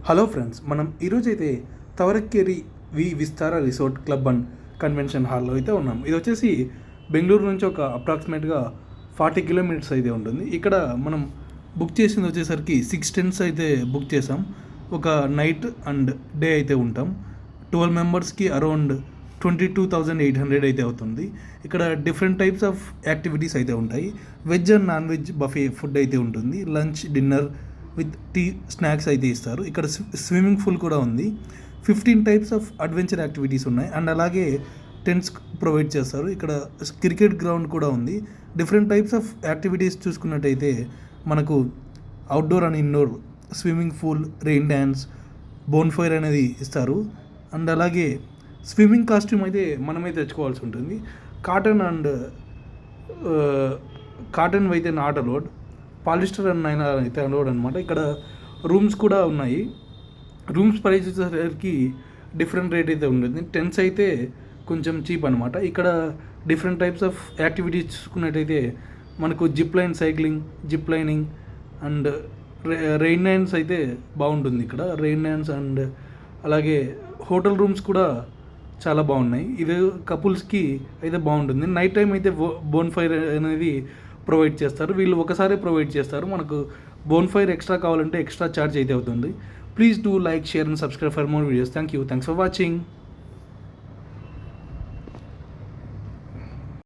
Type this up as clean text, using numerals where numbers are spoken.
Hello friends, మనం ఈరోజైతే తవరక్కేరి విస్తార resort club and convention హాల్లో అయితే ఉన్నాం. ఇది వచ్చేసి బెంగళూరు నుంచి ఒక అప్రాక్సిమేట్గా 40 కిలోమీటర్స్ అయితే ఉంటుంది. ఇక్కడ మనం బుక్ చేసింది వచ్చేసరికి 6 టెంట్స్ అయితే బుక్ చేసాం. ఒక నైట్ అండ్ డే అయితే ఉంటాం. 12 మెంబర్స్కి అరౌండ్ 22,800 అయితే అవుతుంది. ఇక్కడ డిఫరెంట్ టైప్స్ ఆఫ్ యాక్టివిటీస్ అయితే ఉంటాయి. Veg and non veg buffet food అయితే ఉంటుంది. Lunch, dinner with tea, snacks అయితే ఇస్తారు. ఇక్కడ స్విమ్మింగ్ పూల్ కూడా ఉంది. 15 టైప్స్ ఆఫ్ అడ్వెంచర్ యాక్టివిటీస్ ఉన్నాయి అండ్ అలాగే టెంట్స్ ప్రొవైడ్ చేస్తారు. ఇక్కడ క్రికెట్ గ్రౌండ్ కూడా ఉంది. డిఫరెంట్ టైప్స్ ఆఫ్ యాక్టివిటీస్ చూసుకున్నట్టయితే మనకు outdoor and indoor swimming pool, rain dance, bonfire అనేది ఇస్తారు. అండ్ అలాగే స్విమ్మింగ్ కాస్ట్యూమ్ అయితే మనమే తెచ్చుకోవాల్సి ఉంటుంది. కాటన్ అయితే not allowed. Polyester and nylon అయితే అలౌడ్ అనమాట. ఇక్కడ రూమ్స్ కూడా ఉన్నాయి. రూమ్స్ ప్రైస్ వచ్చేసరికి డిఫరెంట్ రేట్ అయితే ఉంటుంది. టెంట్స్ అయితే కొంచెం చీప్ అనమాట. ఇక్కడ డిఫరెంట్ టైప్స్ ఆఫ్ యాక్టివిటీస్ చూసుకున్నట్టయితే మనకు zip line cycling, zip lining and rain dance అయితే బాగుంటుంది. ఇక్కడ రెయిన్ డ్యాన్స్ అండ్ అలాగే హోటల్ రూమ్స్ కూడా చాలా బాగున్నాయి. ఇది కపుల్స్కి అయితే బాగుంటుంది. నైట్ టైం అయితే బోన్ ఫైర్ అనేది ప్రొవైడ్ చేస్తారు. వీళ్ళు ఒకసారి ప్రొవైడ్ చేస్తారు. మనకు బోన్ ఫైర్ ఎక్స్ట్రా కావాలంటే ఎక్స్ట్రా ఛార్జ్ అయితే అవుతుంది. Please do like, share and subscribe for more videos. Thank you. Thanks for watching.